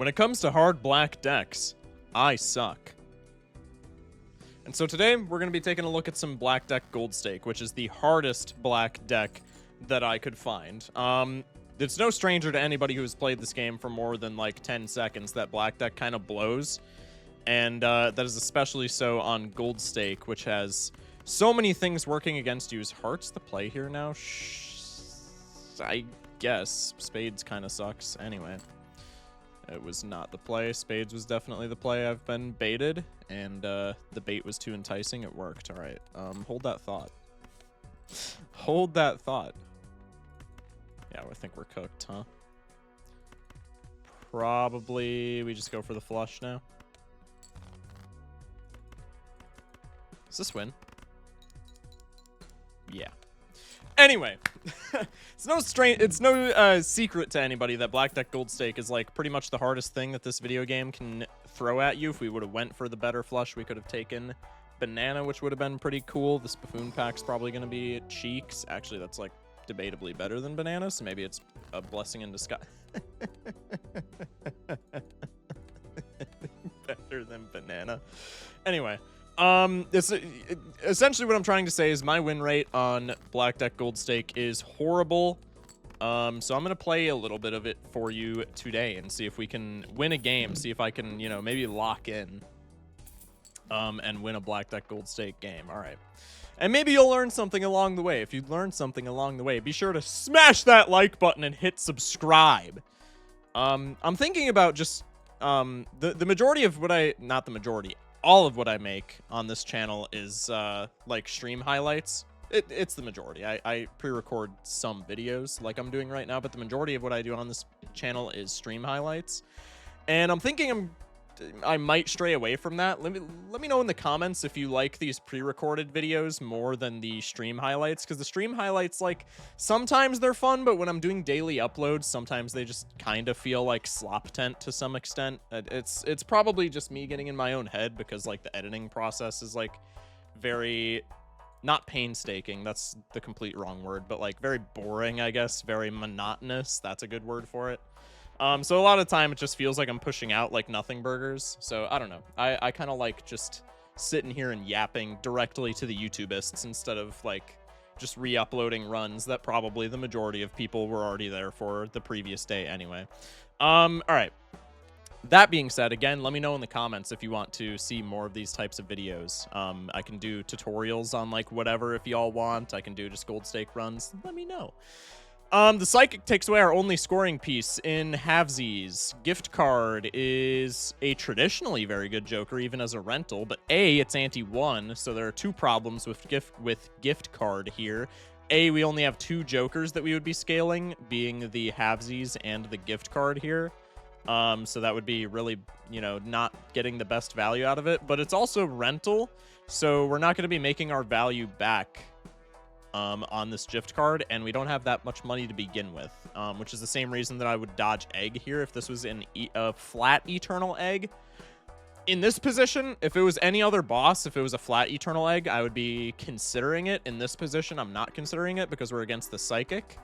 When it comes to hard black decks, I suck. And so today, we're going to be taking a look at some black deck Gold Stake, which is the hardest black deck that I could find. It's no stranger to anybody who's played this game for more than like 10 seconds that black deck kind of blows. And that is especially so on Gold Stake, which has so many things working against you. Is Hearts the play here now? I guess. Spades kind of sucks. Anyway. It was not the play. Spades was definitely the play. I've been baited, and the bait was too enticing. It worked. All right. Hold that thought. Hold that thought. Yeah, I think we're cooked, huh? Probably we just go for the flush now. Does this win? Yeah. Anyway, it's no secret to anybody that black deck Gold Stake is like pretty much the hardest thing that this video game can throw at you. If we would have went for the better flush, we could have taken banana, which would have been pretty cool. This buffoon pack's probably going to be cheeks. Actually, that's like debatably better than banana, so maybe it's a blessing in disguise. Better than banana. Anyway. Essentially what I'm trying to say is my win rate on black deck Gold Stake is horrible. So I'm going to play a little bit of it for you today and see if we can win a game, see if I can, you know, maybe lock in, and win a black deck Gold Stake game. All right. And maybe you'll learn something along the way. If you learn something along the way, be sure to smash that like button and hit subscribe. I'm thinking about just, the majority of what not the majority, all of what I make on this channel is like stream highlights. It's the majority. I pre-record some videos like I'm doing right now, but the majority of what I do on this channel is stream highlights. And I'm thinking I might stray away from that. Let me know in the comments if you like these pre-recorded videos more than the stream highlights, because the stream highlights, like, sometimes they're fun, but when I'm doing daily uploads, sometimes they just kind of feel like slop tent to some extent. It's probably just me getting in my own head, because like the editing process is like very, not painstaking, that's the complete wrong word, but like very boring, I guess, very monotonous. That's a good word for it. So a lot of the time it just feels like I'm pushing out like nothing burgers. So I don't know. I kind of like just sitting here and yapping directly to the YouTubeists instead of like just re-uploading runs that probably the majority of people were already there for the previous day anyway. All right. That being said, again, let me know in the comments if you want to see more of these types of videos. I can do tutorials on like whatever if y'all want. I can do just Gold Stake runs. Let me know. The Psychic takes away our only scoring piece in halvesies. Gift Card is a traditionally very good joker, even as a rental, but A, it's anti-1, so there are two problems with Gift Card here. A, we only have two jokers that we would be scaling, being the halvesies and the Gift Card here. So that would be really, you know, not getting the best value out of it, but it's also rental, so we're not going to be making our value back on this gift card, and we don't have that much money to begin with, which is the same reason that I would dodge egg here if this was a flat eternal egg. In this position, if it was any other boss, if it was a flat eternal egg, I would be considering it. In this position, I'm not considering it because we're against the Psychic.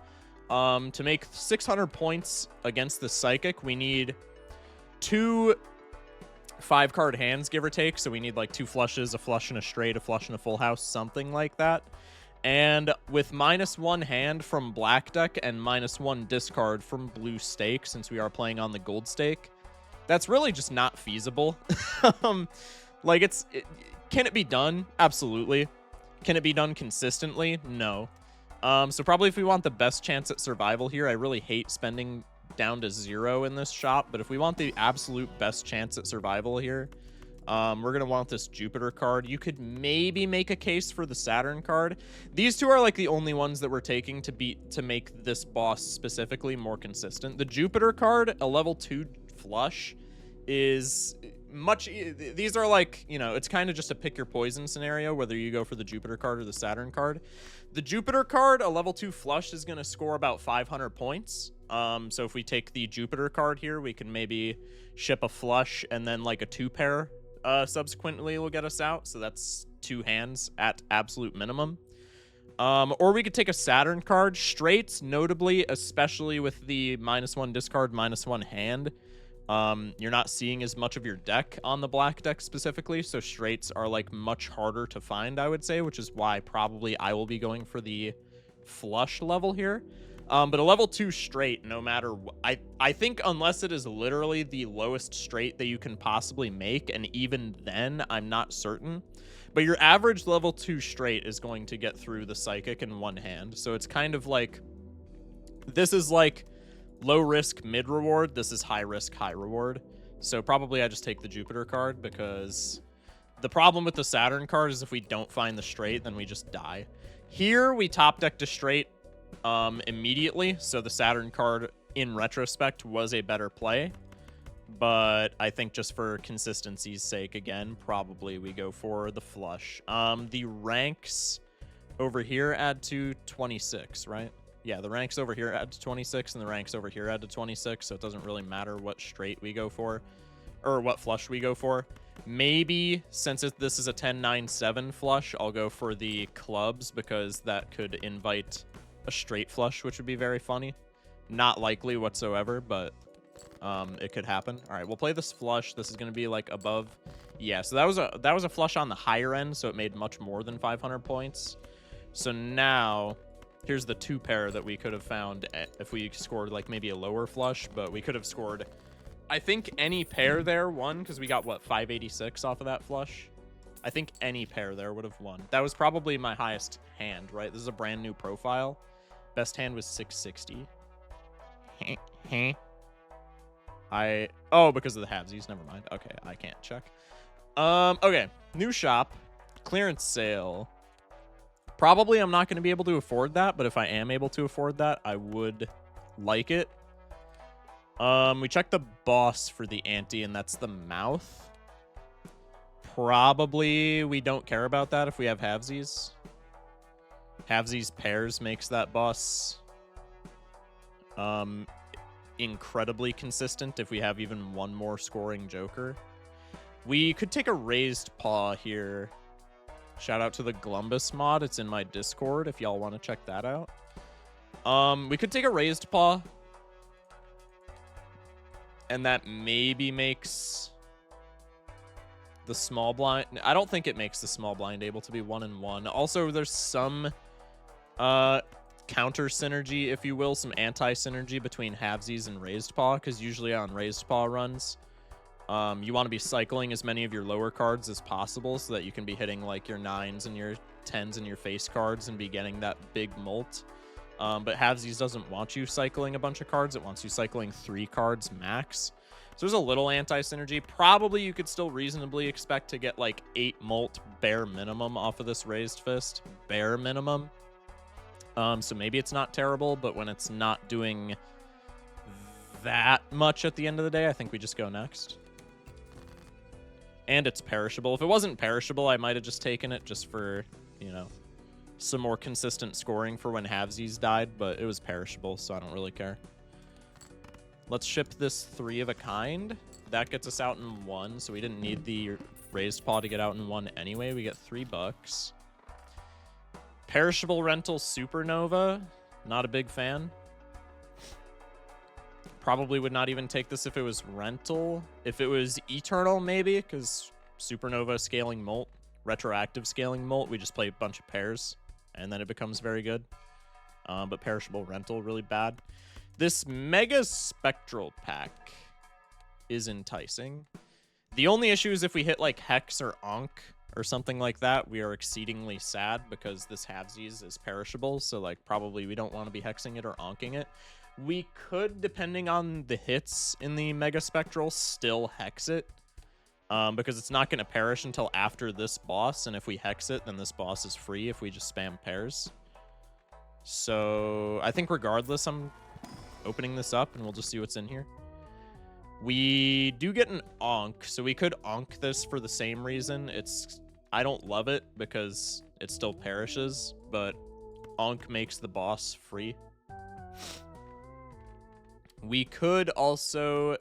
To make 600 points against the Psychic, we need 2 5-card hands, give or take, so we need like 2 flushes, a flush and a straight, a flush and a full house, something like that. And with -1 hand from black deck and -1 discard from blue stake, since we are playing on the Gold Stake, that's really just not feasible. Like, can it be done? Absolutely. Can it be done consistently? No. So probably if we want the best chance at survival here, I really hate spending down to 0 in this shop, but if we want the absolute best chance at survival here, we're going to want this Jupiter card. You could maybe make a case for the Saturn card. These two are like the only ones that we're taking to make this boss specifically more consistent. The Jupiter card, a level 2 flush, is these are like, you know, it's kind of just a pick your poison scenario, whether you go for the Jupiter card or the Saturn card. The Jupiter card, a level 2 flush, is going to score about 500 points. So if we take the Jupiter card here, we can maybe ship a flush and then like a 2-pair subsequently will get us out. So that's 2 hands at absolute minimum. Or we could take a Saturn card. Straights, notably, especially with the -1 discard, -1 hand, You're not seeing as much of your deck on the black deck specifically, so straights are like much harder to find, I would say, which is why probably I will be going for the flush level here. But a level 2 straight, no matter I think unless it is literally the lowest straight that you can possibly make, and even then, I'm not certain. But your average level 2 straight is going to get through the psychic in one hand. So it's kind of like, this is like low risk, mid reward. This is high risk, high reward. So probably I just take the Jupiter card, because the problem with the Saturn card is if we don't find the straight, then we just die. Here we top decked a straight immediately, so the Saturn card in retrospect was a better play. But I think just for consistency's sake, again, probably we go for the flush. The ranks over here add to 26, right? Yeah, the ranks over here add to 26, and the ranks over here add to 26, so it doesn't really matter what straight we go for, or what flush we go for. Maybe, since this is a 10-9-7 flush, I'll go for the clubs, because that could invite a straight flush, which would be very funny. Not likely whatsoever, but it could happen. All right, we'll play this flush. This is going to be like above. Yeah, so that was a flush on the higher end, so it made much more than 500 points. So now here's the 2 pair that we could have found if we scored like maybe a lower flush, but we could have scored, I think, any pair there won, because we got what, 586 off of that flush. I think any pair there would have won. That was probably my highest hand, right? This is a brand new profile. Best hand was 660. Oh, because of the halvesies. Never mind. Okay, I can't check. Okay, new shop, clearance sale. Probably I'm not going to be able to afford that, but if I am able to afford that, I would like it. We checked the boss for the ante, and that's the mouth. Probably we don't care about that if we have halvesies. Halvesies pairs makes that boss incredibly consistent if we have even one more scoring joker. We could take a raised paw here. Shout out to the Glumbus mod. It's in my Discord if y'all want to check that out. We could take a raised paw, and that maybe makes the small blind. I don't think it makes the small blind able to be 1-1. Also, there's some counter synergy, if you will, some anti-synergy between halvesies and raised paw, because usually on raised paw runs, you want to be cycling as many of your lower cards as possible so that you can be hitting like your 9s and your 10s and your face cards and be getting that big molt. But halvesies doesn't want you cycling a bunch of cards. It wants you cycling 3 cards max. So there's a little anti-synergy. Probably you could still reasonably expect to get like 8 molt bare minimum off of this raised fist. Bare minimum. So maybe it's not terrible, but when it's not doing that much at the end of the day, I think we just go next. And it's perishable. If it wasn't perishable, I might have just taken it just for, you know, some more consistent scoring for when halvesies died, but it was perishable, so I don't really care. Let's ship this 3 of a kind. That gets us out in 1, so we didn't need the raised paw to get out in 1 anyway. We get $3. Perishable rental supernova. Not a big fan. Probably would not even take this if it was rental. If it was eternal, maybe, because supernova scaling molt, retroactive scaling molt, we just play a bunch of pairs, and then it becomes very good. But perishable rental, really bad. This mega spectral pack is enticing. The only issue is if we hit like Hex or Ankh or something like that, we are exceedingly sad because this halvesies is perishable. So like probably we don't want to be hexing it or ankhing it. We could, depending on the hits in the mega spectral, still hex it. Because it's not going to perish until after this boss. And if we hex it, then this boss is free if we just spam pairs. So I think regardless, I'm opening this up and we'll just see what's in here. We do get an Ankh, so we could Ankh this for the same reason. I don't love it because it still perishes, but Ankh makes the boss free. We could also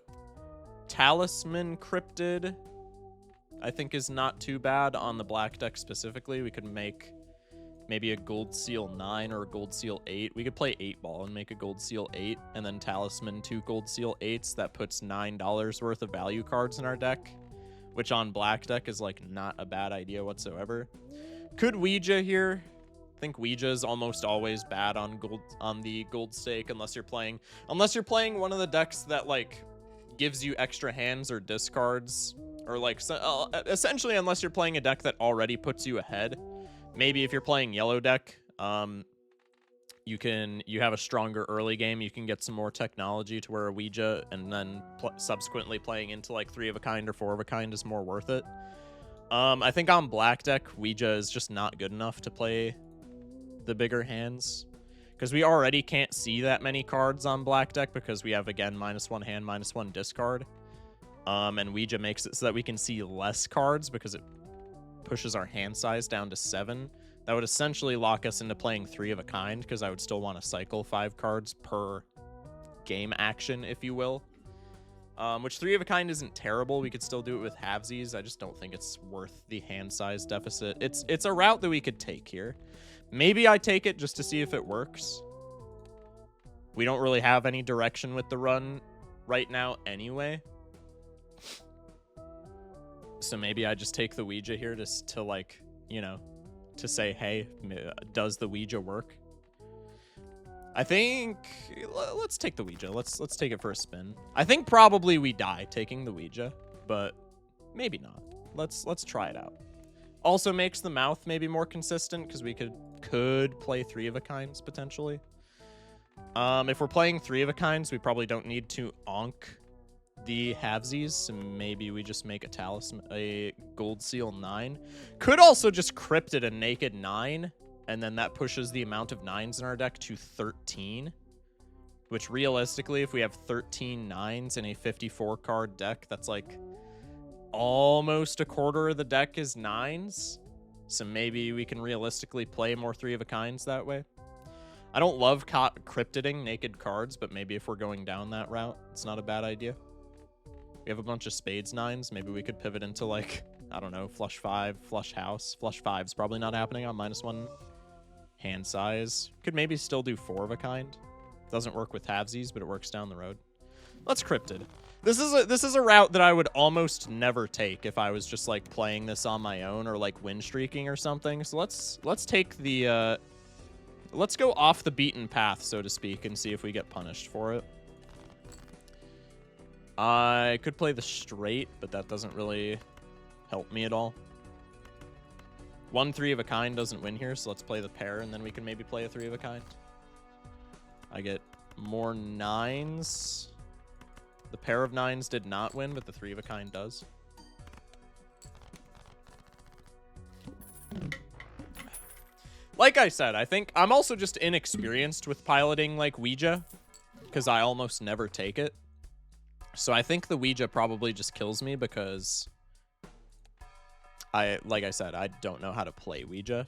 Talisman Cryptid, I think is not too bad on the black deck specifically. We could make maybe a gold seal 9 or a gold seal 8. We could play 8-ball and make a gold seal 8 and then talisman 2 gold seal 8s. That puts $9 worth of value cards in our deck, which on black deck is like not a bad idea whatsoever. Could Ouija here? I think Ouija is almost always bad on the gold stake unless you're playing one of the decks that like gives you extra hands or discards, or like essentially unless you're playing a deck that already puts you ahead. Maybe if you're playing yellow deck, you have a stronger early game. You can get some more technology to where a Ouija and then subsequently playing into like 3 of a kind or 4 of a kind is more worth it. I think on black deck, Ouija is just not good enough to play the bigger hands, because we already can't see that many cards on black deck because we have, again, -1 hand, -1 discard. And Ouija makes it so that we can see less cards because it pushes our hand size down to 7. That would essentially lock us into playing 3 of a kind, because I would still want to cycle 5 cards per game action, if you will. Which 3 of a kind isn't terrible. We could still do it with halvesies. I just don't think it's worth the hand size deficit. It's a route that we could take here. Maybe I take it just to see if it works. We don't really have any direction with the run right now anyway. So maybe I just take the Ouija here to like, you know, to say, hey, does the Ouija work? I think let's take the Ouija. Let's take it for a spin. I think probably we die taking the Ouija, but maybe not. Let's try it out. Also makes the mouth maybe more consistent because we could play 3 of a kinds potentially. If we're playing 3 of a kinds, we probably don't need to onk the halvesies, so maybe we just make a talisman, a gold seal 9. Could also just crypt it a naked 9, and then that pushes the amount of 9s in our deck to 13, which realistically, if we have 13 9s in a 54 card deck, that's like almost a quarter of the deck is 9s. So maybe we can realistically play more 3 of a kinds that way. I don't love cryptiding naked cards, but maybe if we're going down that route, it's not a bad idea. We have a bunch of spades 9s. Maybe we could pivot into like, I don't know, flush 5, flush house. Flush 5's probably not happening on -1 hand size. Could maybe still do 4 of a kind. Doesn't work with halvesies, but it works down the road. Let's cryptid. This is a route that I would almost never take if I was just like playing this on my own or like win streaking or something. So let's take the let's go off the beaten path, so to speak, and see if we get punished for it. I could play the straight, but that doesn't really help me at all. 1 3 of a kind doesn't win here, so let's play the pair, and then we can maybe play a 3 of a kind. I get more 9s. The pair of 9s did not win, but the 3 of a kind does. Like I said, I think I'm also just inexperienced with piloting like Ouija, because I almost never take it. So I think the Ouija probably just kills me because like I said, I don't know how to play Ouija,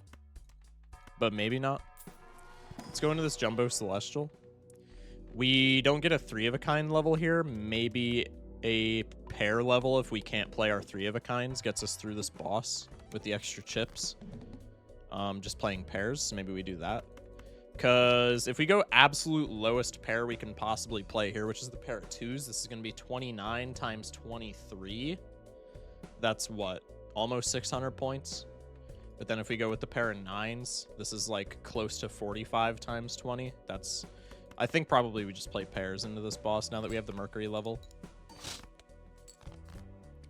but maybe not. Let's go into this Jumbo Celestial. We don't get a 3 of a kind level here. Maybe a pair level if we can't play our 3 of a kinds gets us through this boss with the extra chips. Just playing pairs, so maybe we do that. Because if we go absolute lowest pair we can possibly play here, which is the pair of 2s, this is going to be 29 times 23. That's what? Almost 600 points. But then if we go with the pair of 9s, this is like close to 45 times 20. That's... I think probably we just play pairs into this boss now that we have the Mercury level.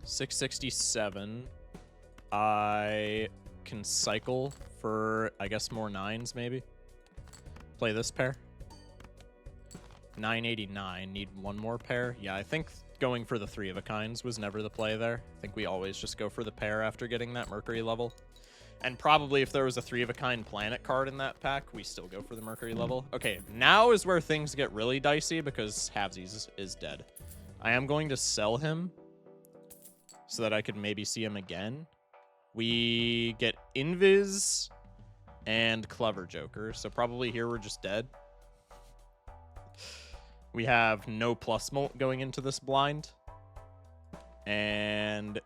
667. I can cycle for, I guess, more 9s maybe. Play this pair. 989. Need 1 more pair. Yeah, I think going for the 3 of a kinds was never the play there. I think we always just go for the pair after getting that Mercury level. And probably if there was a 3 of a kind planet card in that pack, we still go for the Mercury level. Okay, now is where things get really dicey because Halvesies is dead. I am going to sell him so that I could maybe see him again. We get Invis and Clever Joker, so probably here we're just dead. We have no plus molt going into this blind. And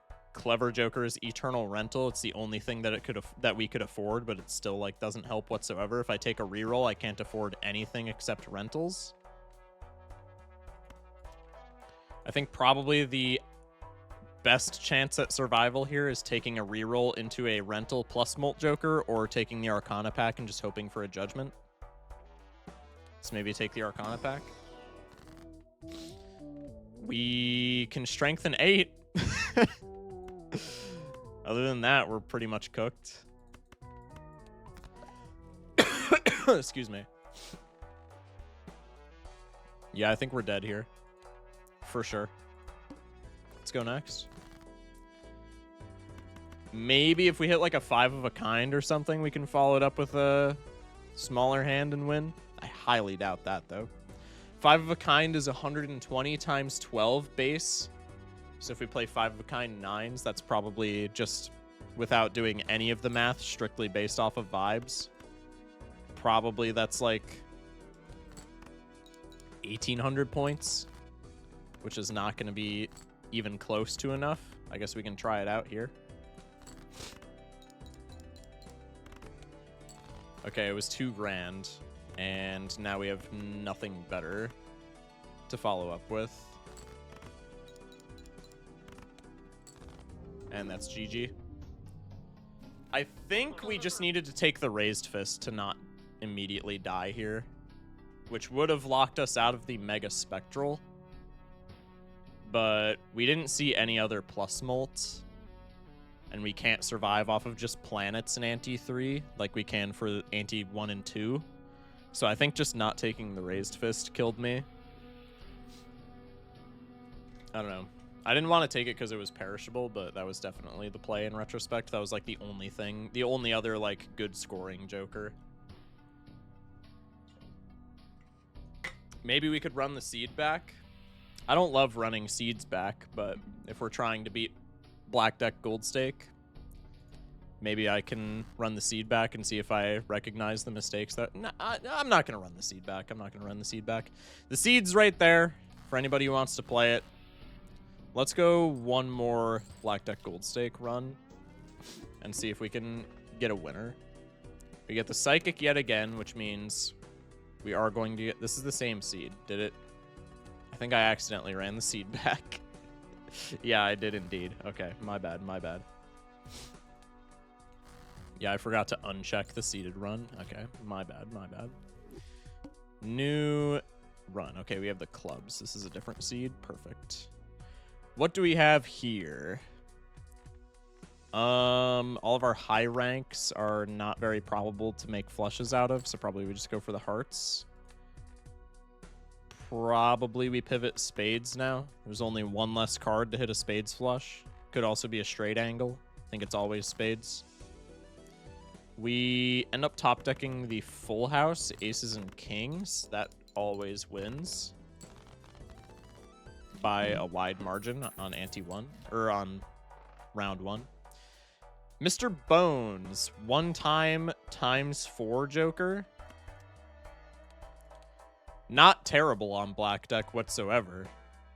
clever joker is Eternal Rental. It's the only thing that that we could afford, but it still like doesn't help whatsoever. If I take a reroll, I can't afford anything except rentals. I think probably the best chance at survival here is taking a reroll into a rental plus Molt Joker, or taking the Arcana pack and just hoping for a judgment. Let's maybe take the Arcana pack. We can strengthen 8. Other than that, we're pretty much cooked. Excuse me. Yeah, I think we're dead here. For sure. Let's go next. Maybe if we hit like a 5 of a kind or something, we can follow it up with a smaller hand and win. I highly doubt that, though. 5 of a kind is 120 times 12 base. So if we play 5 of a kind 9s, that's probably just without doing any of the math, strictly based off of vibes. Probably that's like 1,800 points, which is not going to be even close to enough. I guess we can try it out here. Okay, it was 2 grand, and now we have nothing better to follow up with. And that's GG. I think we just needed to take the Raised Fist to not immediately die here, which would have locked us out of the Mega Spectral. But we didn't see any other plus Molt, and we can't survive off of just planets in Ante 3 like we can for Ante 1 and 2. So I think just not taking the Raised Fist killed me. I don't know. I didn't want to take it because it was perishable, but that was definitely the play in retrospect. That was like the only thing, the only other like good scoring joker. Maybe we could run the seed back. I don't love running seeds back, but if we're trying to beat Black Deck Gold Stake, maybe I can run the seed back and see if I recognize the mistakes that... No, I'm not going to run the seed back. I'm not going to run the seed back. The seed's right there for anybody who wants to play it. Let's go one more Black Deck Gold Stake run and see if we can get a winner. We get the Psychic yet again, which means we are going to get... This is the same seed. Did it? I think I accidentally ran the seed back. Yeah, I did indeed. Okay, my bad, my bad. Yeah, I forgot to uncheck the seeded run. Okay, my bad, my bad. New run. Okay, we have the clubs. This is a different seed. Perfect. What do we have here? All of our high ranks are not very probable to make flushes out of, so probably we just go for the hearts. Probably we pivot spades now. There's only one less card to hit a spades flush. Could also be a straight angle. I think it's always spades. We end up top decking the full house, aces and kings. That always wins by a wide margin on ante 1, or on round 1. Mr. Bones, 1 time times 4 joker. Not terrible on Black Deck whatsoever,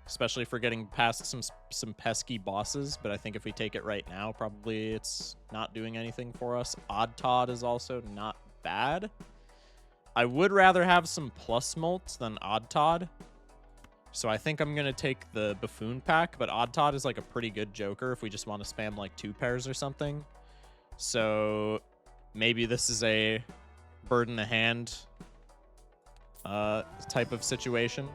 especially for getting past some pesky bosses, but I think if we take it right now, probably it's not doing anything for us. Odd Todd is also not bad. I would rather have some plus Molt than Odd Todd, so I think I'm going to take the Buffoon pack, but Odd Todd is like a pretty good joker if we just want to spam like 2 pairs or something. So maybe this is a bird in the hand type of situation.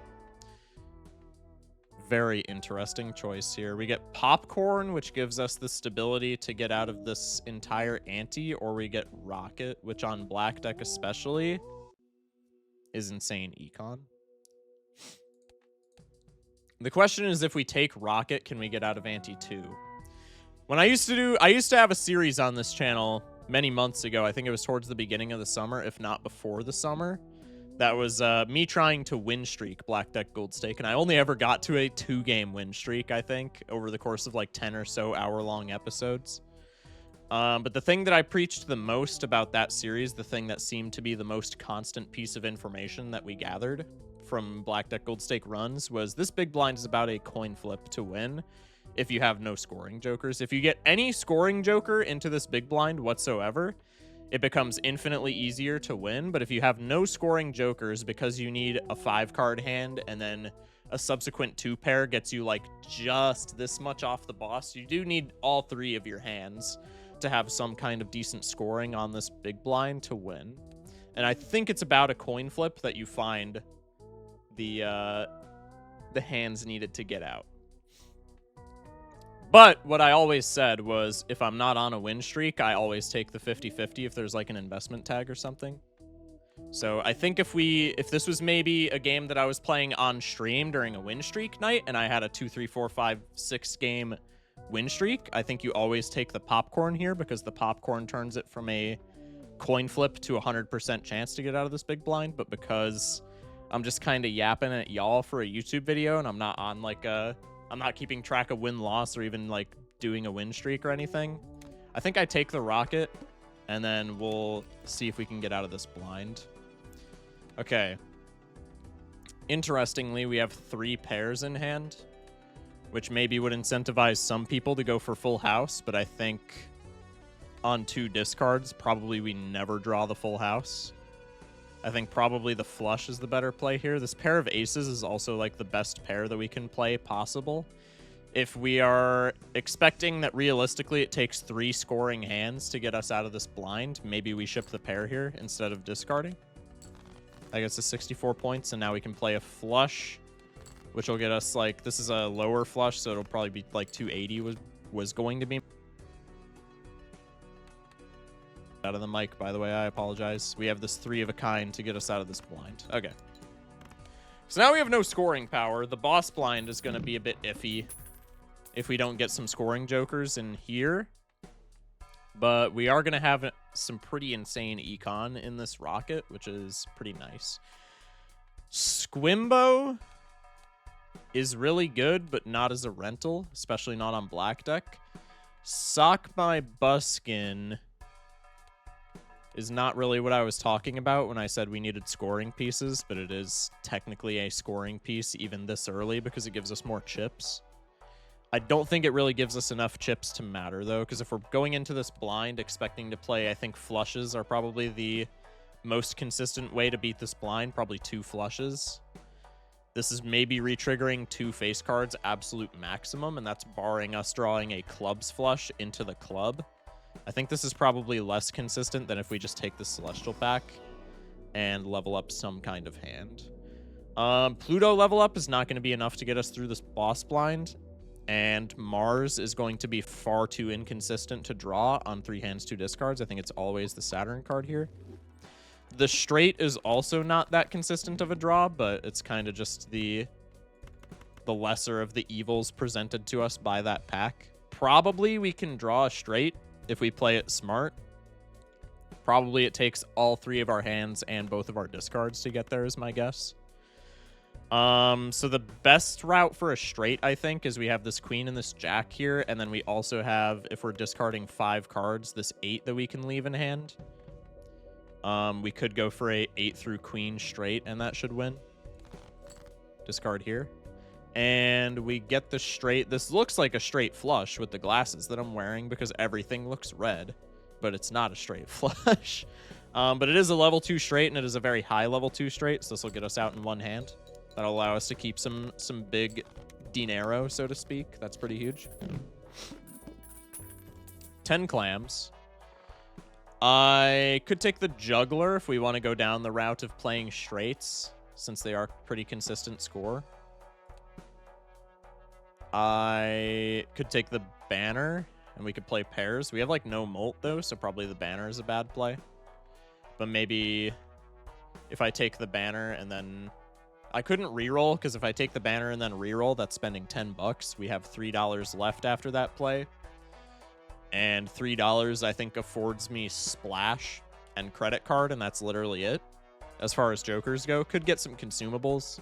Very interesting choice here. We get Popcorn, which gives us the stability to get out of this entire ante, or we get Rocket, which on Black Deck especially is insane econ. The question is, if we take Rocket, can we get out of ante 2? When I used to have a series on this channel many months ago. I think it was towards the beginning of the summer, if not before the summer. That was me trying to win streak Black Deck Gold Stake, and I only ever got to a 2-game win streak, I think, over the course of like 10 or so hour-long episodes. But the thing that I preached the most about that series, the thing that seemed to be the most constant piece of information that we gathered from Black Deck Gold Stake runs, was this big blind is about a coin flip to win. if you have no scoring jokers. If you get any scoring joker into this big blind whatsoever, it becomes infinitely easier to win. But if you have no scoring jokers, because you need a 5-card hand and then a subsequent 2-pair gets you like just this much off the boss, you do need all 3 of your hands to have some kind of decent scoring on this big blind to win. And I think it's about a coin flip that you find the hands needed to get out. But what I always said was, if I'm not on a win streak, I always take the 50-50 if there's like an investment tag or something. So I think if this was maybe a game that I was playing on stream during a win streak night and I had a 2, 3, 4, 5, 6 game win streak, I think you always take the popcorn here, because the popcorn turns it from a coin flip to 100% chance to get out of this big blind. But because I'm just kind of yapping at y'all for a YouTube video and I'm not on like I'm not keeping track of win-loss or even like doing a win streak or anything, I think I take the rocket and then we'll see if we can get out of this blind. Okay. Interestingly, we have 3 pairs in hand, which maybe would incentivize some people to go for full house, but I think on 2 discards, probably we never draw the full house. I think probably the flush is the better play here. This pair of aces is also like the best pair that we can play possible. If we are expecting that realistically it takes 3 scoring hands to get us out of this blind, maybe we ship the pair here instead of discarding. I guess it's 64 points, and now we can play a flush, which will get us like, this is a lower flush, so it'll probably be like 280 was going to be. Out of the mic, by the way, I apologize. We have this 3 of a kind to get us out of this blind. Okay. So now we have no scoring power. The boss blind is going to be a bit iffy if we don't get some scoring jokers in here. But we are going to have some pretty insane econ in this rocket, which is pretty nice. Squimbo is really good, but not as a rental, especially not on black deck. Sock My Buskin is not really what I was talking about when I said we needed scoring pieces, but it is technically a scoring piece even this early because it gives us more chips. I don't think it really gives us enough chips to matter, though, because if we're going into this blind expecting to play, I think flushes are probably the most consistent way to beat this blind, probably 2 flushes. This is maybe retriggering 2 face cards absolute maximum, and that's barring us drawing a clubs flush into the club. I think this is probably less consistent than if we just take the Celestial pack and level up some kind of hand. Pluto level up is not going to be enough to get us through this boss blind, and Mars is going to be far too inconsistent to draw on 3 hands, 2 discards. I think it's always the Saturn card here. The straight is also not that consistent of a draw, but it's kind of just the lesser of the evils presented to us by that pack. Probably we can draw a straight if we play it smart. Probably it takes all 3 of our hands and both of our discards to get there is my guess. So the best route for a straight, I think, is we have this queen and this jack here, and then we also have, if we're discarding 5 cards, this 8 that we can leave in hand. We could go for a 8 through queen straight, and that should win. Discard here. And we get the straight. This looks like a straight flush with the glasses that I'm wearing because everything looks red, but it's not a straight flush. But it is a level 2 straight, and it is a very high level 2 straight, so this will get us out in one hand. That'll allow us to keep some big dinero, so to speak. That's pretty huge. 10 clams. I could take the juggler if we want to go down the route of playing straights, since they are pretty consistent score. I could take the banner, and we could play pairs. We have, like, no molt, though, so probably the banner is a bad play. But maybe if I take the banner and then... I couldn't reroll, because if I take the banner and then reroll, that's spending $10. We have $3 left after that play. And $3, I think, affords me splash and credit card, and that's literally it. As far as jokers go, could get some consumables,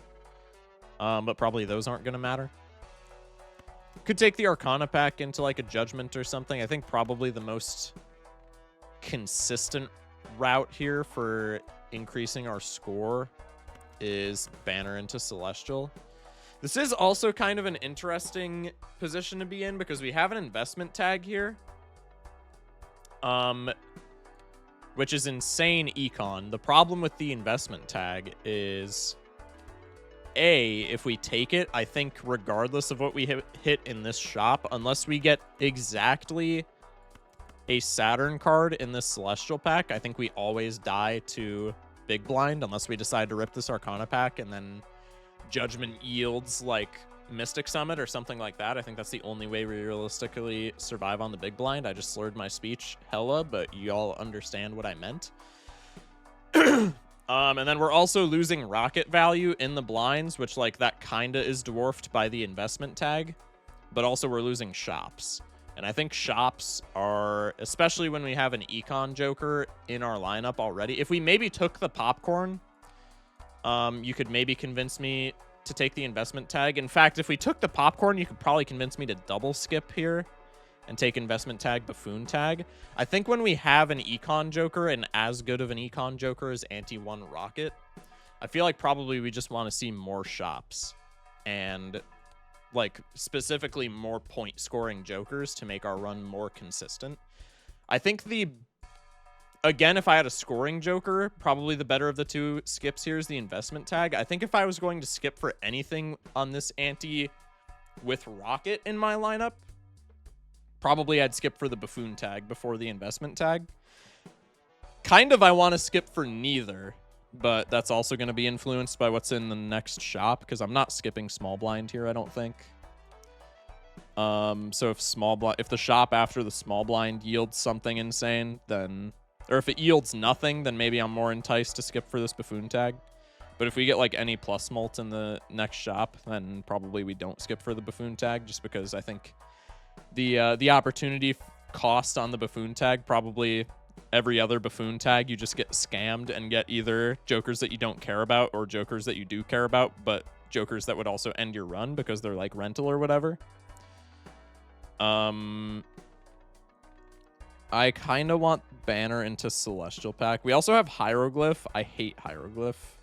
but probably those aren't going to matter. Could take the Arcana pack into like a Judgment or something. I think probably the most consistent route here for increasing our score is Banner into Celestial. This is also kind of an interesting position to be in because we have an investment tag here. Which is insane econ. The problem with the investment tag is, if we take it, I think regardless of what we hit in this shop, unless we get exactly a Saturn card in this Celestial pack, I think we always die to Big Blind unless we decide to rip this Arcana pack and then Judgment yields like Mystic Summit or something like that. I think that's the only way we realistically survive on the Big Blind. I just slurred my speech hella, but y'all understand what I meant. And then we're also losing rocket value in the blinds, which like that kinda is dwarfed by the investment tag, but also we're losing shops. And I think shops are, especially when we have an econ joker in our lineup already. If we maybe took the popcorn, you could maybe convince me to take the investment tag. In fact, if we took the popcorn, you could probably convince me to double skip here and take investment tag, buffoon tag. I think when we have an econ joker, and as good of an econ joker as anti-1 rocket, I feel like probably we just want to see more shops and like specifically more point scoring jokers to make our run more consistent. I think again, if I had a scoring joker, probably the better of the two skips here is the investment tag. I think if I was going to skip for anything on this ante with rocket in my lineup, probably I'd skip for the buffoon tag before the investment tag. Kind of I want to skip for neither, but that's also going to be influenced by what's in the next shop because I'm not skipping small blind here, I don't think. So if the shop after the small blind yields something insane, then... Or if it yields nothing, then maybe I'm more enticed to skip for this buffoon tag. But if we get like any plus mult in the next shop, then probably we don't skip for the buffoon tag, just because I think the opportunity cost on the buffoon tag, probably every other buffoon tag, you just get scammed and get either jokers that you don't care about or jokers that you do care about, but jokers that would also end your run because they're like rental or whatever. I kind of want Banner into Celestial pack. We also have Hieroglyph. I hate Hieroglyph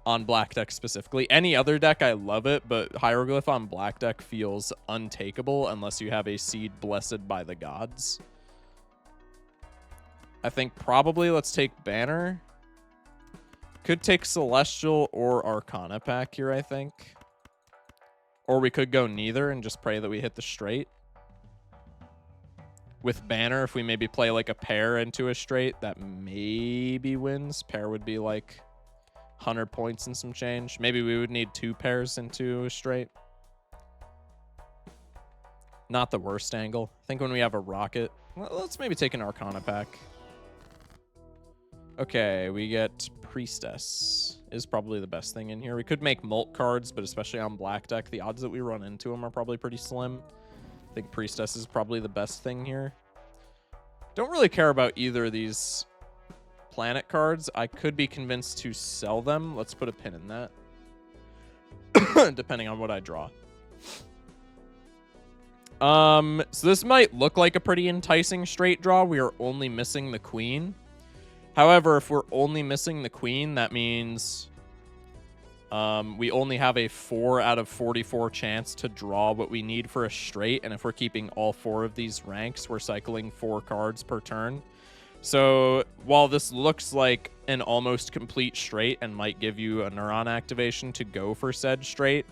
on black deck specifically. Any other deck, I love it, but Hieroglyph on black deck feels untakeable unless you have a seed blessed by the gods. I think probably let's take Banner. Could take Celestial or Arcana pack here, I think. Or we could go neither and just pray that we hit the straight. With Banner, if we maybe play like a pair into a straight, that maybe wins. Pair would be like 100 points and some change. Maybe we would need 2 pairs into a straight. Not the worst angle. I think when we have a rocket, well, let's maybe take an Arcana pack. Okay, we get Priestess is probably the best thing in here. We could make Molt cards, but especially on black deck, the odds that we run into them are probably pretty slim. I think Priestess is probably the best thing here. Don't really care about either of these planet cards. I could be convinced to sell them. Let's put a pin in that. Depending on what I draw. So this might look like a pretty enticing straight draw. We are only missing the queen. However, if we're only missing the queen, that means we only have a 4 out of 44 chance to draw what we need for a straight. And if we're keeping all 4 of these ranks, we're cycling 4 cards per turn. So while this looks like an almost complete straight and might give you a neuron activation to go for said straight,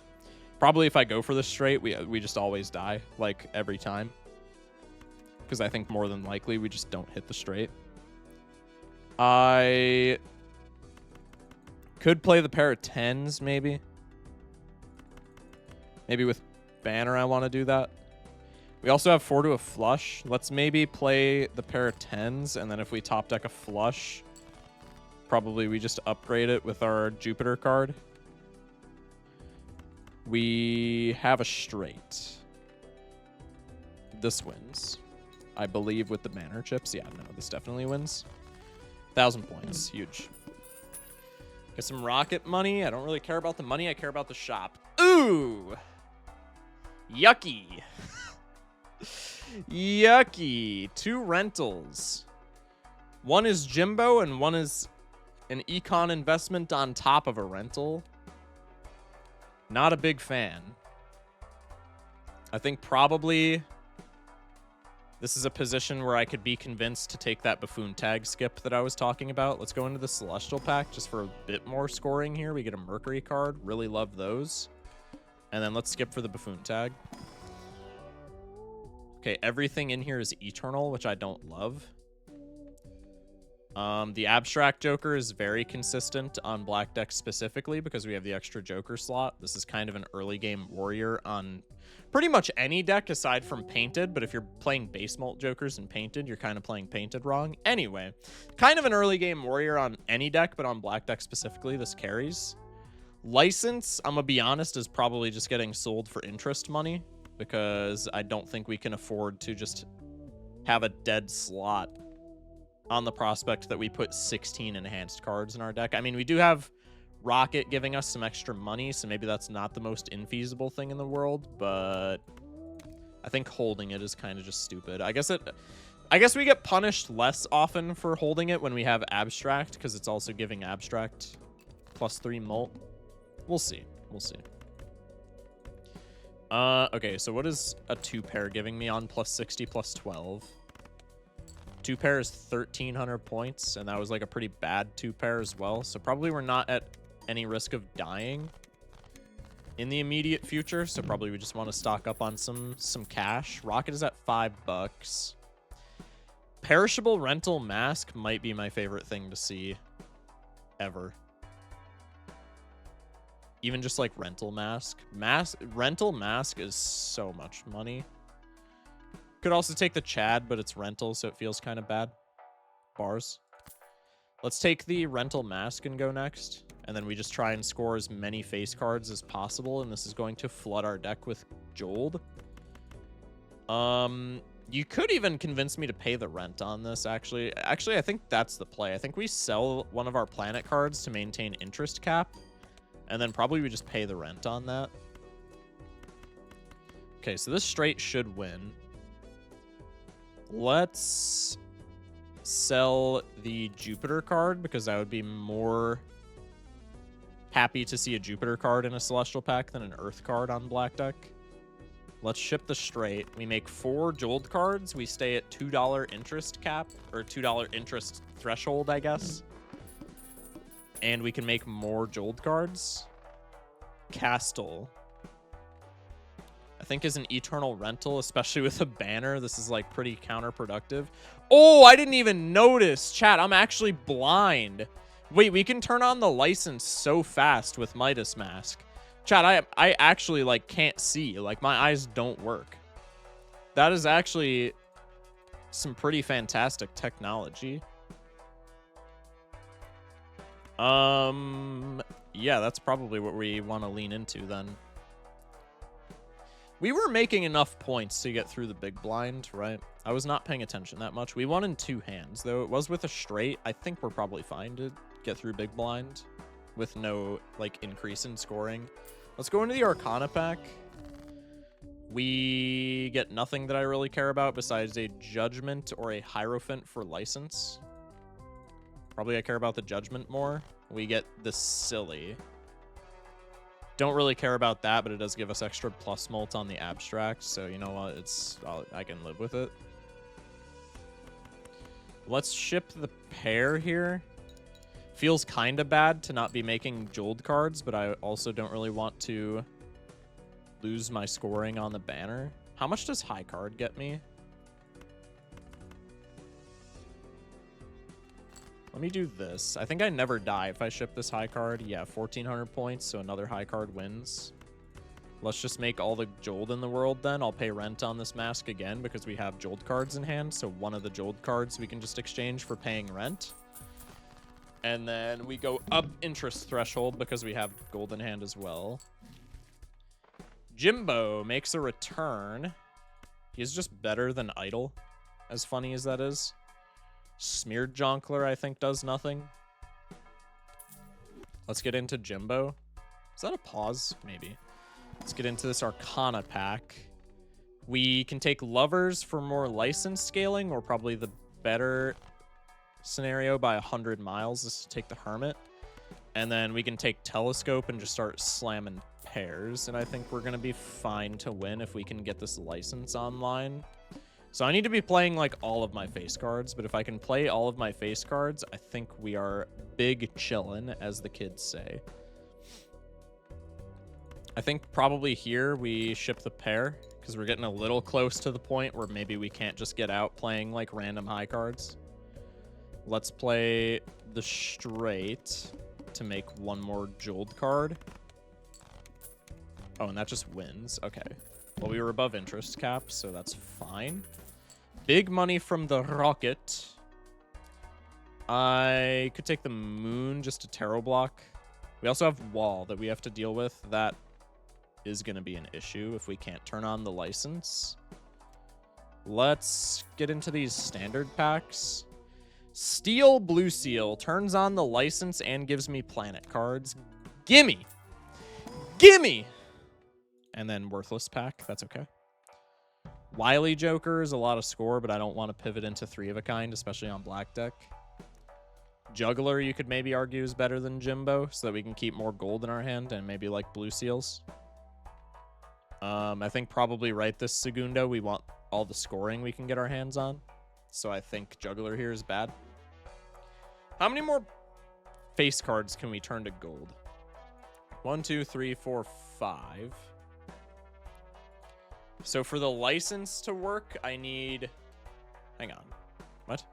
probably if I go for the straight, we just always die, like every time. Because I think more than likely we just don't hit the straight. I could play the pair of 10s, maybe. Maybe with Banner I want to do that. We also have 4 to a flush. Let's maybe play the pair of 10s, and then if we top deck a flush, probably we just upgrade it with our Jupiter card. We have a straight. This wins. I believe with the Banner chips. Yeah, no, this definitely wins. 1,000 points. Huge. Get some rocket money. I don't really care about the money. I care about the shop. Ooh. Yucky. Yucky. 2 rentals. One is Jimbo and one is an econ investment on top of a rental. Not a big fan. I think probably this is a position where I could be convinced to take that Buffoon tag skip that I was talking about. Let's go into the Celestial pack just for a bit more scoring here. We get a Mercury card. Really love those. And then let's skip for the Buffoon tag. Okay, everything in here is Eternal, which I don't love. The Abstract Joker is very consistent on Black deck specifically because we have the extra Joker slot. This is kind of an early game warrior on pretty much any deck aside from Painted, but if you're playing base mult Jokers and Painted, you're kind of playing Painted wrong. Anyway, kind of an early game warrior on any deck, but on Black deck specifically, this carries. License, I'm gonna be honest, is probably just getting sold for interest money because I don't think we can afford to just have a dead slot on the prospect that we put 16 enhanced cards in our deck. I mean, we do have Rocket giving us some extra money, so maybe that's not the most infeasible thing in the world, but I think holding it is kind of just stupid. I guess we get punished less often for holding it when we have Abstract, because it's also giving Abstract +3 mult. We'll see. We'll see. Okay, so what is a 2-pair giving me on +60, +12? 2-pair is 1,300 points, and that was like a pretty bad 2-pair as well. So probably we're not at any risk of dying in the immediate future. So probably we just want to stock up on some cash. Rocket is at $5. Perishable Rental Mask might be my favorite thing to see ever. Even just like Rental Mask. Rental Mask is so much money. Could also take the Chad, but it's rental, so it feels kind of bad. Bars. Let's take the Rental Mask and go next. And then we just try and score as many face cards as possible. And this is going to flood our deck with Jold. You could even convince me to pay the rent on this, actually. Actually, I think that's the play. I think we sell one of our planet cards to maintain interest cap. And then probably we just pay the rent on that. Okay, so this straight should win. Let's sell the Jupiter card because I would be more happy to see a Jupiter card in a Celestial pack than an Earth card on Black deck. Let's ship the straight. We make 4 Jold cards. We stay at $2 interest cap, or $2 interest threshold, I guess. And we can make more Jold cards. Castle. I think is an Eternal Rental, especially with a banner. This is like pretty counterproductive. Oh, I didn't even notice. Chat, I'm actually blind. Wait, we can turn on the license so fast with Midas Mask. Chat, I actually like can't see. Like my eyes don't work. That is actually some pretty fantastic technology. Yeah, that's probably what we want to lean into then. We were making enough points to get through the big blind, right? I was not paying attention that much. We won in 2 hands, though. It was with a straight. I think we're probably fine to get through big blind with no, like, increase in scoring. Let's go into the Arcana pack. We get nothing that I really care about besides a Judgment or a Hierophant for license. Probably I care about the Judgment more. We get the Silly. Don't really care about that, but it does give us extra plus mult on the Abstract, so you know what, I can live with it. Let's ship the pair here. Feels kind of bad to not be making Jold cards, but I also don't really want to lose my scoring on the banner. How much does High card get me? Let me do this. I think I never die if I ship this High card. Yeah, 1,400 points, so another High card wins. Let's just make all the Jold in the world then. I'll pay rent on this mask again because we have Jold cards in hand, so one of the Jold cards we can just exchange for paying rent. And then we go up interest threshold because we have gold in hand as well. Jimbo makes a return. He's just better than Idle, as funny as that is. Smeared Jonkler, I think, does nothing. Let's get into Jimbo. Is that a pause? Maybe. Let's get into this Arcana pack. We can take Lovers for more license scaling, or probably the better scenario by 100 miles is to take the Hermit. And then we can take telescope and just start slamming pairs. And I think we're going to be fine to win if we can get this license online. So I need to be playing like all of my face cards. But if I can play all of my face cards, I think we are big chillin', as the kids say. I think probably here we ship the pair, because we're getting a little close to the point where maybe we can't just get out playing like random high cards. Let's play the straight to make one more jeweled card. Oh, and that just wins. Okay. Well, we were above interest cap, so that's fine. Big money from the rocket. I could take the moon just to tarot block. We also have wall that we have to deal with. That is going to be an issue if we can't turn on the license. Let's get into these standard packs. Steel Blue Seal turns on the license and gives me planet cards. Gimme! Gimme! And then worthless pack. That's okay. Wily Joker is a lot of score, but I don't want to pivot into 3 of a kind, especially on black deck. Juggler, you could maybe argue, is better than Jimbo, so that we can keep more gold in our hand and maybe like Blue Seals. I think probably right this Segundo, we want all the scoring we can get our hands on. So I think Juggler here is bad. How many more face cards can we turn to gold? 1, 2, 3, 4, 5. So for the license to work, I need... Hang on. What?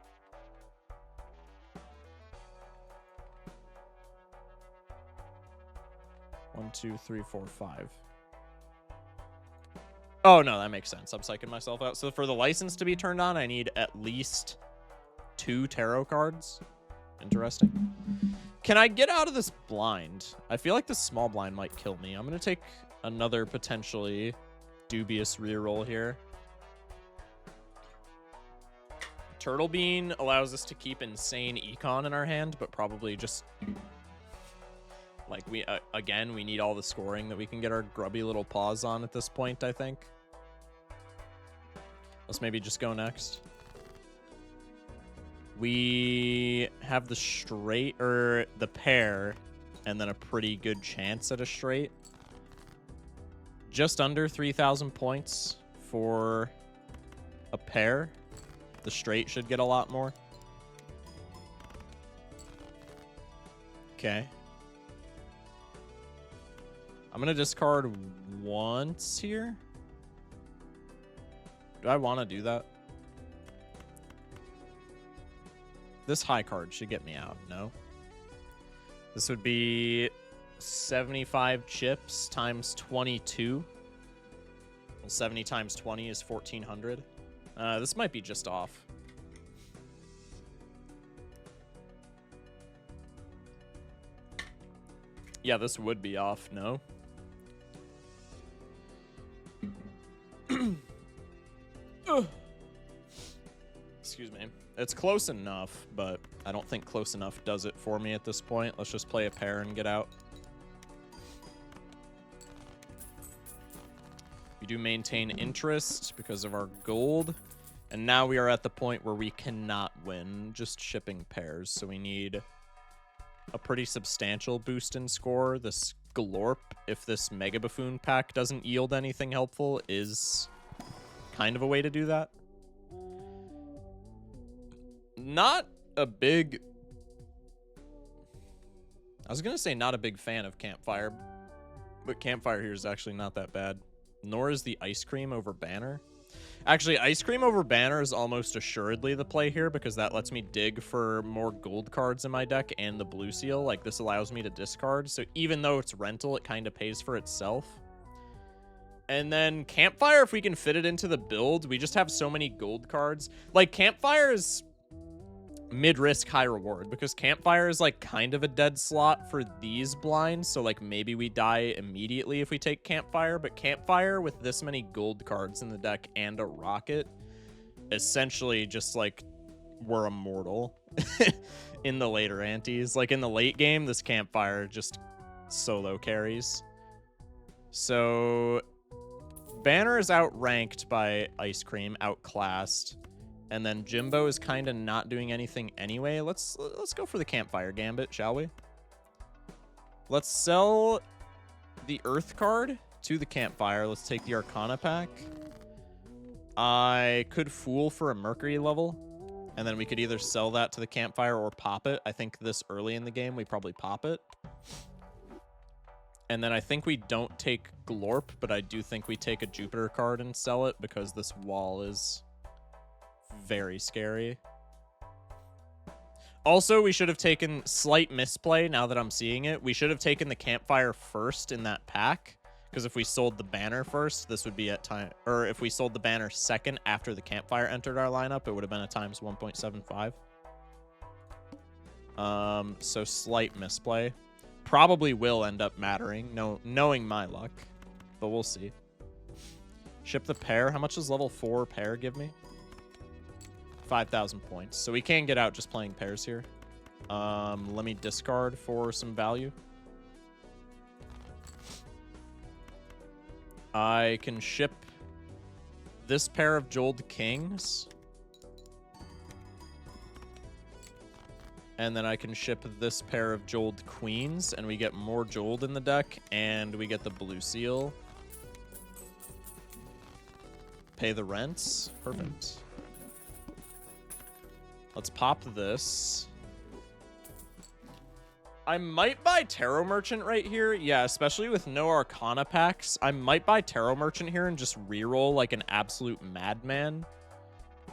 One, 2, 3, 4, 5. Oh, no, that makes sense. I'm psyching myself out. So for the license to be turned on, I need at least 2 tarot cards. Interesting. Can I get out of this blind? I feel like this small blind might kill me. I'm going to take another potentially dubious reroll here. Turtle Bean allows us to keep insane econ in our hand, but probably just... Like, we again, we need all the scoring that we can get our grubby little paws on at this point, I think. Let's maybe just go next. We have the straight, or the pair, and then a pretty good chance at a straight. Just under 3,000 points for a pair. The straight should get a lot more. Okay. I'm going to discard once here. Do I want to do that? This high card should get me out, no? This would be 75 chips times 22. Well, 70 times 20 is 1,400. This might be just off. Yeah, this would be off, no? Excuse me. It's close enough, but I don't think close enough does it for me at this point. Let's just play a pair and get out. We do maintain interest because of our gold. And now we are at the point where we cannot win just shipping pairs. So we need a pretty substantial boost in score. This Glorp, if this Mega Buffoon pack doesn't yield anything helpful, is kind of a way to do that. Not a big... I was going to say not a big fan of Campfire, but Campfire here is actually not that bad. Nor is the Ice Cream over Banner. Actually, Ice Cream over Banner is almost assuredly the play here because that lets me dig for more gold cards in my deck and the Blue Seal. Like, this allows me to discard. So even though it's rental, it kind of pays for itself. And then Campfire, if we can fit it into the build, we just have so many gold cards. Like, Campfire is mid-risk, high reward because Campfire is like kind of a dead slot for these blinds. So like maybe we die immediately if we take Campfire, but Campfire with this many gold cards in the deck and a rocket, essentially just like we're immortal in the later antes. Like in the late game, this Campfire just solo carries. So Banner is outranked by Ice Cream, outclassed. And then Jimbo is kind of not doing anything anyway. Let's go for the Campfire Gambit, shall we? Let's sell the Earth card to the campfire. Let's take the Arcana pack. I could Fool for a Mercury level, and then we could either sell that to the campfire or pop it. I think this early in the game, we probably pop it. And then I think we don't take Glorp, but I do think we take a Jupiter card and sell it because this wall is very scary. Also, we should have taken slight misplay now that I'm seeing it. We should have taken the campfire first in that pack, because if we sold the banner first, this would be at time, or if we sold the banner second after the campfire entered our lineup, it would have been a times 1.75. So slight misplay. Probably will end up mattering, knowing my luck, but we'll see. Ship the pair. How much does level 4 pair give me? 5,000 points. So we can get out just playing pairs here. Let me discard for some value. I can ship this pair of Jeweled Kings. And then I can ship this pair of Jeweled Queens, and we get more Jeweled in the deck, and we get the Blue Seal. Pay the rents. Perfect. Let's pop this. I might buy Tarot Merchant right here. Yeah, especially with no Arcana packs. I might buy Tarot Merchant here and just reroll like an absolute madman.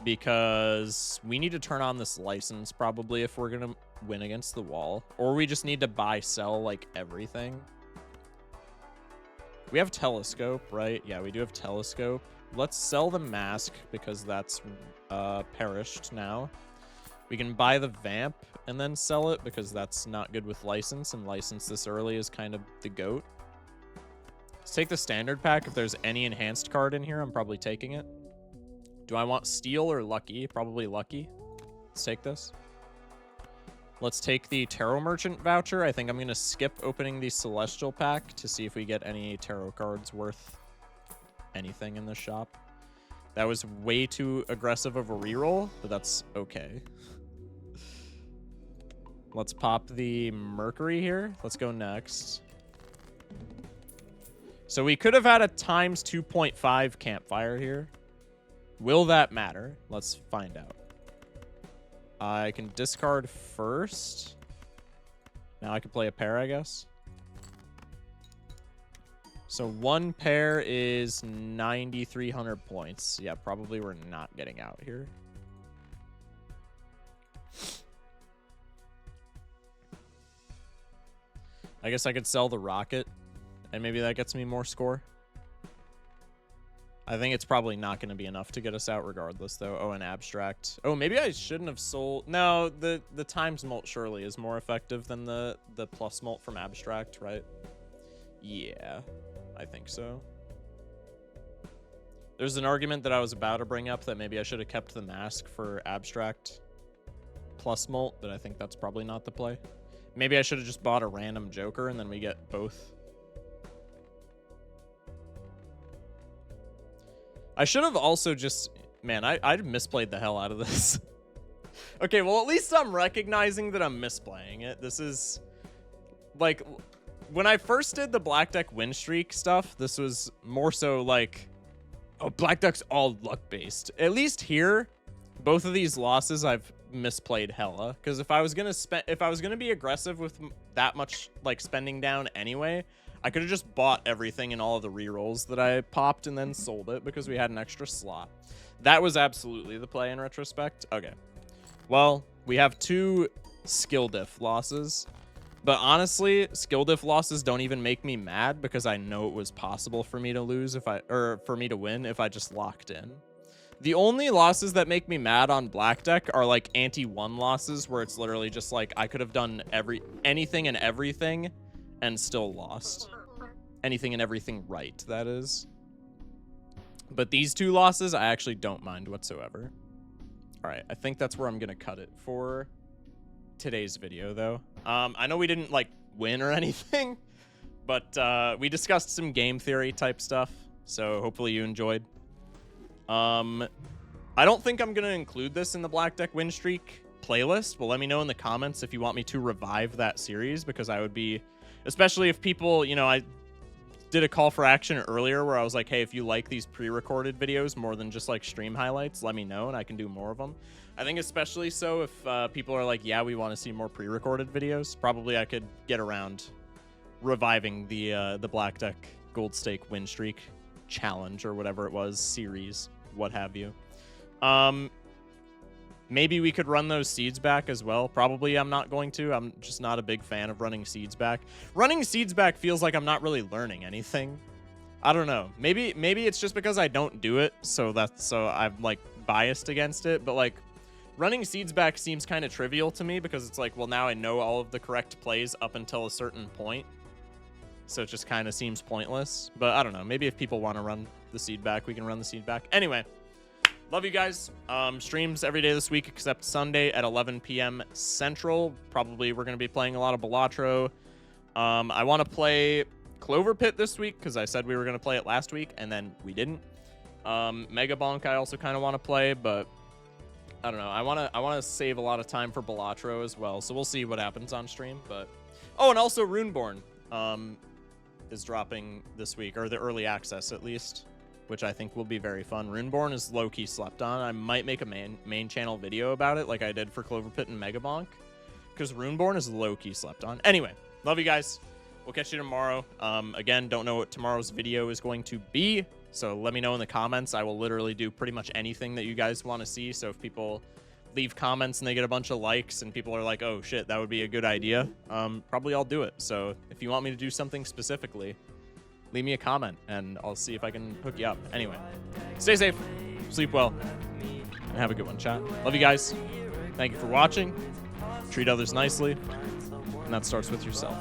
Because we need to turn on this license probably if we're going to win against the wall. Or we just need to buy, sell like everything. We have Telescope, right? Yeah, we do have Telescope. Let's sell the Mask because that's perished now. We can buy the Vamp and then sell it because that's not good with license, and license this early is kind of the GOAT. Let's take the standard pack. If there's any enhanced card in here, I'm probably taking it. Do I want Steel or Lucky? Probably Lucky. Let's take this. Let's take the Tarot Merchant voucher. I think I'm going to skip opening the Celestial pack to see if we get any tarot cards worth anything in the shop. That was way too aggressive of a reroll, but that's okay. Let's pop the Mercury here. Let's go next. So we could have had a times 2.5 campfire here. Will that matter? Let's find out. I can discard first. Now I can play a pair, I guess. So one pair is 9,300 points. Yeah, probably we're not getting out here. I guess I could sell the Rocket, and maybe that gets me more score. I think it's probably not going to be enough to get us out regardless, though. Oh, an Abstract. Oh, maybe I shouldn't have sold... No, the times molt surely is more effective than the plus molt from Abstract, right? Yeah, I think so. There's an argument that I was about to bring up that maybe I should have kept the Mask for Abstract plus molt, but I think that's probably not the play. Maybe I should have just bought a random Joker and then we get both. I should have also just... Man, I misplayed the hell out of this. Okay, well, at least I'm recognizing that I'm misplaying it. This is... Like, when I first did the Black Deck win streak stuff, this was more so like... Oh, Black Deck's all luck-based. At least here, both of these losses I've misplayed hella. Because if I was gonna be aggressive with that much, like, spending down anyway... I could have just bought everything in all of the rerolls that I popped and then sold it because we had an extra slot. That was absolutely the play in retrospect. Okay. Well, we have 2 skill diff losses. But honestly, skill diff losses don't even make me mad because I know it was possible for me to lose for me to win if I just locked in. The only losses that make me mad on Black Deck are like anti-1 losses where it's literally just like I could have done anything and everything and still lost. Anything and everything right, that is. But these 2 losses, I actually don't mind whatsoever. All right, I think that's where I'm going to cut it for today's video, though. I know we didn't, like, win or anything, but we discussed some game theory type stuff, so hopefully you enjoyed. I don't think I'm going to include this in the Black Deck win streak playlist, but let me know in the comments if you want me to revive that series, because I would be Especially if people, you know, I did a call for action earlier where I was like, hey, if you like these pre-recorded videos more than just like stream highlights, let me know and I can do more of them. I think especially so if people are like, yeah, we want to see more pre-recorded videos. Probably I could get around reviving the Black Deck Gold Stake win streak challenge or whatever it was, series, what have you. Maybe we could run those seeds back as well. Probably I'm not going to. I'm just not a big fan of running seeds back. Running seeds back feels like I'm not really learning anything. I don't know. Maybe it's just because I don't do it, so I'm like biased against it. But like running seeds back seems kind of trivial to me because it's like, well, now I know all of the correct plays up until a certain point. So it just kind of seems pointless. But I don't know. Maybe if people want to run the seed back, we can run the seed back. Anyway. Love you guys. Streams every day this week except Sunday at 11 p.m. Central. Probably we're going to be playing a lot of Balatro. I want to play Clover Pit this week because I said we were going to play it last week, and then we didn't. Mega Bonk I also kind of want to play, but I don't know. I want to save a lot of time for Balatro as well, so we'll see what happens on stream. But oh, and also Runeborn is dropping this week, or the early access at least, which I think will be very fun. Runeborn is low-key slept on. I might make a main channel video about it like I did for Clover Pit and Mega Bonk, because Runeborn is low-key slept on. Anyway, love you guys. We'll catch you tomorrow. Again, don't know what tomorrow's video is going to be, so let me know in the comments. I will literally do pretty much anything that you guys want to see, so if people leave comments and they get a bunch of likes and people are like, oh shit, that would be a good idea, probably I'll do it. So if you want me to do something specifically, leave me a comment, and I'll see if I can hook you up. Anyway, stay safe, sleep well, and have a good one, chat. Love you guys. Thank you for watching. Treat others nicely, and that starts with yourself.